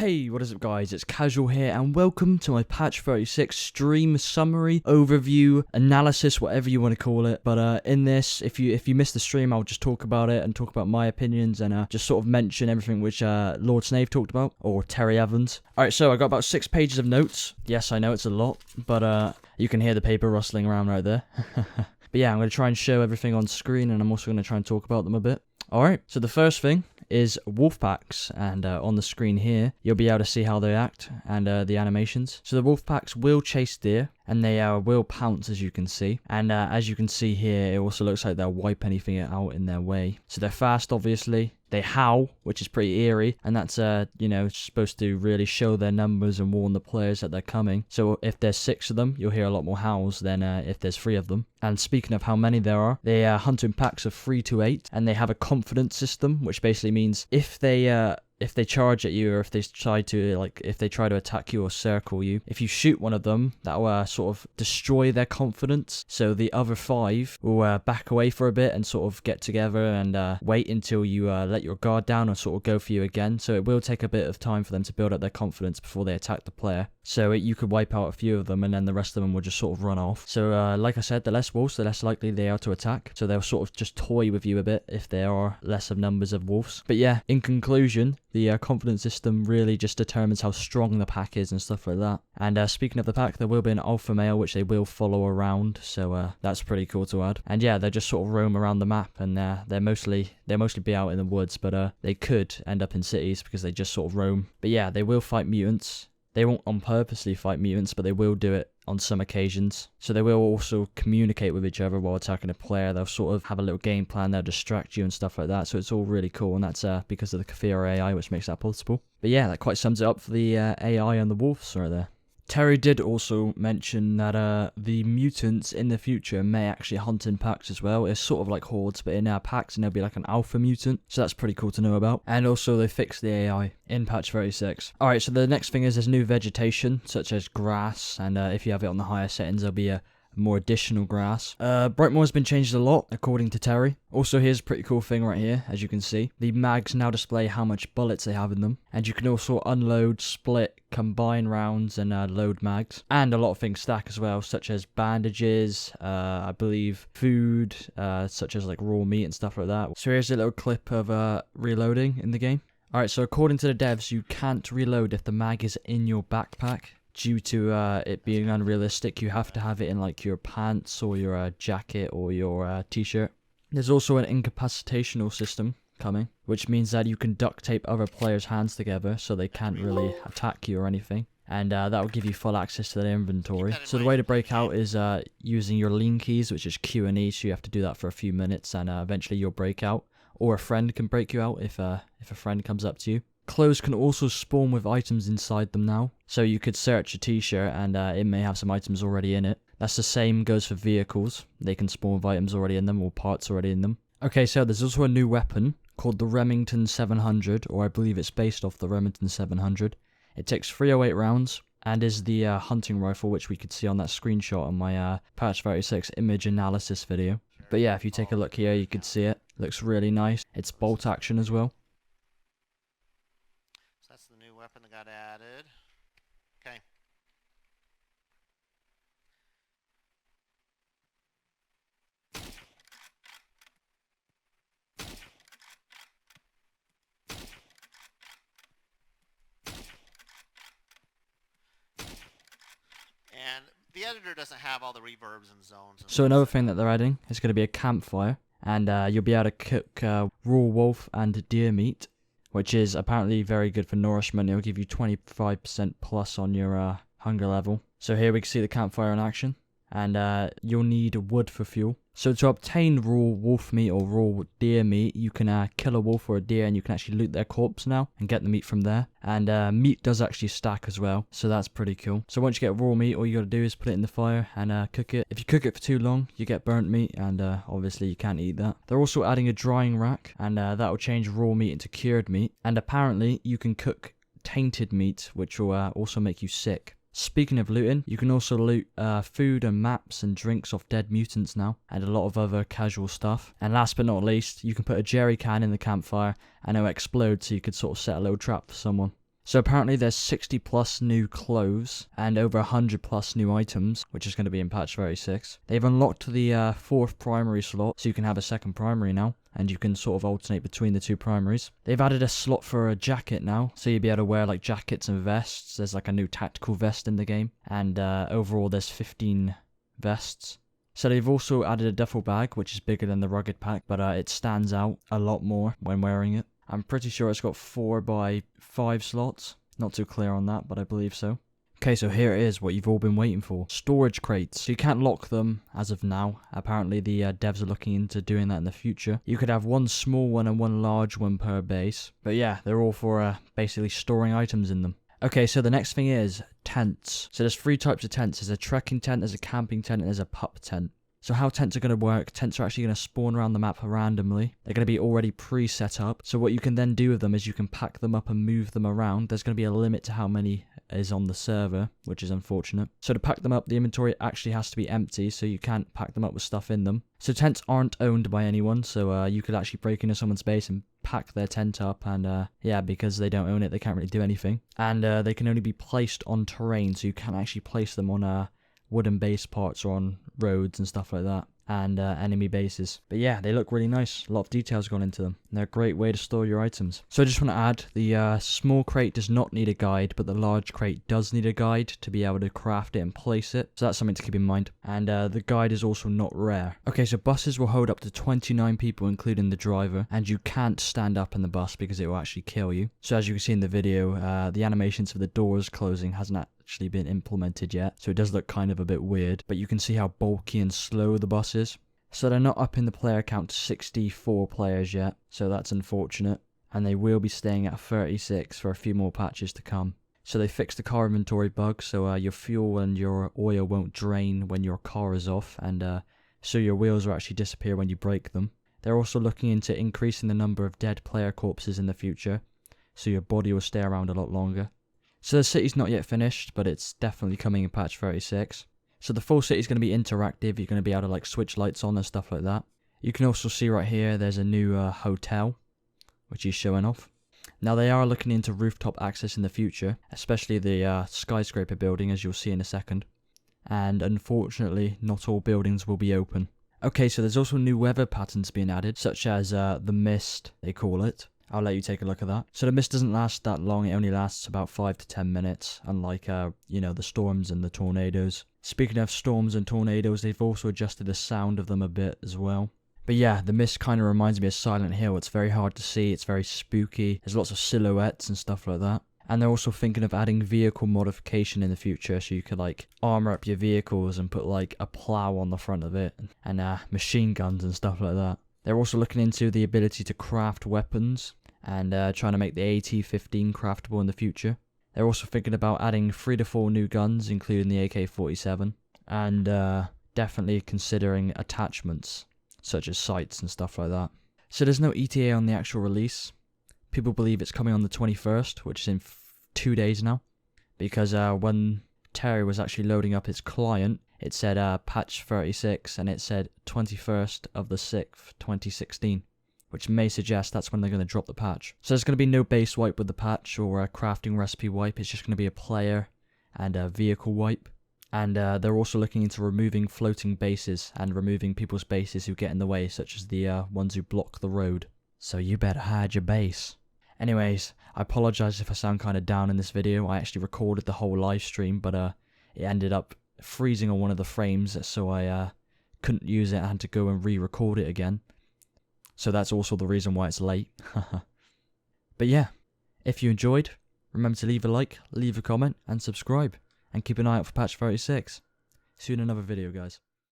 Hey, what is up guys, it's Casual here and welcome to my patch 36 stream summary, overview, analysis, whatever you want to call it. But in this, if you missed the stream, I'll just talk about it and talk about my opinions and just sort of mention everything which Lord Snave talked about, or Terry Evans. Alright, so I got about 6 pages of notes. Yes, I know it's a lot, but you can hear the paper rustling around right there. But yeah, I'm going to try and show everything on screen and I'm also going to try and talk about them a bit. Alright, so the first thing is wolf packs, and on the screen here you'll be able to see how they act and the animations. So the wolf packs will chase deer and they will pounce, as you can see, and as you can see here it also looks like they'll wipe anything out in their way. So they're fast, obviously. They howl, which is pretty eerie, and that's you know, supposed to really show their numbers and warn the players that they're coming. So if there's 6 of them, you'll hear a lot more howls than if there's 3 of them. And speaking of how many there are, they hunt in packs of 3 to 8, and they have a confidence system, which basically means if they charge at you, or if they try to attack you or circle you, if you shoot one of them, that will sort of destroy their confidence. So the other 5 will back away for a bit and sort of get together and wait until you let your guard down or sort of go for you again. So it will take a bit of time for them to build up their confidence before they attack the player. So you could wipe out a few of them and then the rest of them will just sort of run off. So like I said, the less wolves, the less likely they are to attack. So they'll sort of just toy with you a bit if there are less of numbers of wolves. But yeah, in conclusion, the confidence system really just determines how strong the pack is and stuff like that. And speaking of the pack, there will be an alpha male which they will follow around, so that's pretty cool to add. And yeah, they just sort of roam around the map, and they'll mostly be out in the woods, but they could end up in cities because they just sort of roam. But yeah, they will fight mutants. They won't on purposely fight mutants, but they will do it on some occasions. So they will also communicate with each other while attacking a player. They'll sort of have a little game plan, they'll distract you and stuff like that. So it's all really cool, and that's because of the Kafira AI, which makes that possible. But yeah, that quite sums it up for the AI and the wolves right there. Terry did also mention that the mutants in the future may actually hunt in packs as well. It's sort of like hordes, but in our packs, and there'll be like an alpha mutant. So that's pretty cool to know about. And also they fixed the AI in patch 36. Alright, so the next thing is there's new vegetation, such as grass, and if you have it on the higher settings, there'll be more additional grass. Brightmoor has been changed a lot, according to Terry. Also, here's a pretty cool thing right here, as you can see. The mags now display how much bullets they have in them, and you can also unload, split, combine rounds, and load mags. And a lot of things stack as well, such as bandages, I believe food, such as like raw meat and stuff like that. So here's a little clip of reloading in the game. Alright, so according to the devs, you can't reload if the mag is in your backpack. Due to it being unrealistic, you have to have it in like your pants or your jacket or your t-shirt. There's also an incapacitational system coming, which means that you can duct tape other players' hands together so they can't really attack you or anything. And that will give you full access to their inventory. So the way to break out is using your lean keys, which is Q and E, so you have to do that for a few minutes and eventually you'll break out. Or a friend can break you out if a friend comes up to you. Clothes can also spawn with items inside them now. So you could search a t-shirt and it may have some items already in it. That's the same goes for vehicles. They can spawn with items already in them or parts already in them. Okay, so there's also a new weapon called the Remington 700, or I believe it's based off the Remington 700. It takes 308 rounds and is the hunting rifle, which we could see on that screenshot on my patch 36 image analysis video. But yeah, if you take a look here, you could see it. Looks really nice. It's bolt action as well. That's the new weapon that got added. Okay. And the editor doesn't have all the reverbs and zones. So another thing that they're adding is going to be a campfire. And you'll be able to cook raw wolf and deer meat, which is apparently very good for nourishment. It'll give you 25% plus on your hunger level. So here we can see the campfire in action. And you'll need wood for fuel. So to obtain raw wolf meat or raw deer meat, you can kill a wolf or a deer and you can actually loot their corpse now and get the meat from there. And meat does actually stack as well, so that's pretty cool. So once you get raw meat, all you gotta do is put it in the fire and cook it. If you cook it for too long, you get burnt meat, and obviously you can't eat that. They're also adding a drying rack, and that will change raw meat into cured meat. And apparently you can cook tainted meat, which will also make you sick. Speaking of looting, you can also loot food and maps and drinks off dead mutants now, and a lot of other casual stuff. And last but not least, you can put a jerry can in the campfire and it'll explode, so you could sort of set a little trap for someone. So apparently there's 60 plus new clothes and over 100 plus new items, which is going to be in patch 36. They've unlocked the 4th primary slot, so you can have a 2nd primary now, and you can sort of alternate between the 2 primaries. They've added a slot for a jacket now, so you'll be able to wear like jackets and vests. There's like a new tactical vest in the game, and overall there's 15 vests. So they've also added a duffel bag, which is bigger than the rugged pack, but it stands out a lot more when wearing it. I'm pretty sure it's got 4x5 slots. Not too clear on that, but I believe so. Okay, so here it is, what you've all been waiting for. Storage crates. So you can't lock them as of now. Apparently the devs are looking into doing that in the future. You could have one small one and one large one per base. But yeah, they're all for basically storing items in them. Okay, so the next thing is tents. So there's 3 types of tents. There's a trekking tent, there's a camping tent, and there's a pup tent. So how tents are going to work, tents are actually going to spawn around the map randomly. They're going to be already pre-set up. So what you can then do with them is you can pack them up and move them around. There's going to be a limit to how many is on the server, which is unfortunate. So to pack them up, the inventory actually has to be empty, so you can't pack them up with stuff in them. So tents aren't owned by anyone, so you could actually break into someone's base and pack their tent up, and yeah, because they don't own it, they can't really do anything. And they can only be placed on terrain, so you can't actually place them on wooden base parts or on roads and stuff like that, and enemy bases. But yeah, they look really nice. A lot of details gone into them. They're a great way to store your items. So I just want to add, the small crate does not need a guide, but the large crate does need a guide to be able to craft it and place it. So that's something to keep in mind. And the guide is also not rare. Okay, so buses will hold up to 29 people, including the driver, and you can't stand up in the bus because it will actually kill you. So as you can see in the video, the animations for the doors closing hasn't actually been implemented yet, so it does look kind of a bit weird, but you can see how bulky and slow the bus is. So they're not up in the player count to 64 players yet, so that's unfortunate, and they will be staying at 36 for a few more patches to come. So they fixed the car inventory bug, so your fuel and your oil won't drain when your car is off, and so your wheels will actually disappear when you break them. They're also looking into increasing the number of dead player corpses in the future, so your body will stay around a lot longer. So the city's not yet finished, but it's definitely coming in patch 36. So the full city's going to be interactive. You're going to be able to like switch lights on and stuff like that. You can also see right here there's a new hotel, which is showing off. Now they are looking into rooftop access in the future, especially the skyscraper building, as you'll see in a second. And unfortunately, not all buildings will be open. Okay, so there's also new weather patterns being added, such as the mist, they call it. I'll let you take a look at that. So the mist doesn't last that long, it only lasts about 5 to 10 minutes, unlike, the storms and the tornadoes. Speaking of storms and tornadoes, they've also adjusted the sound of them a bit as well. But yeah, the mist kind of reminds me of Silent Hill. It's very hard to see, it's very spooky, there's lots of silhouettes and stuff like that. And they're also thinking of adding vehicle modification in the future, so you could like armor up your vehicles and put like a plow on the front of it, and machine guns and stuff like that. They're also looking into the ability to craft weapons, and trying to make the AT-15 craftable in the future. They're also thinking about adding 3 to 4 new guns, including the AK-47, and definitely considering attachments, such as sights and stuff like that. So there's no ETA on the actual release. People believe it's coming on the 21st, which is in 2 days now, because when Terry was actually loading up his client, it said patch 36, and it said 21st of the 6th, 2016. Which may suggest that's when they're going to drop the patch. So there's going to be no base wipe with the patch or a crafting recipe wipe. It's just going to be a player and a vehicle wipe. And they're also looking into removing floating bases and removing people's bases who get in the way, such as the ones who block the road. So you better hide your base. Anyways, I apologize if I sound kind of down in this video. I actually recorded the whole live stream, but it ended up freezing on one of the frames, so I couldn't use it. I had to go and re-record it again. So that's also the reason why it's late. But yeah, if you enjoyed, remember to leave a like, leave a comment, and subscribe. And keep an eye out for patch 36. See you in another video, guys.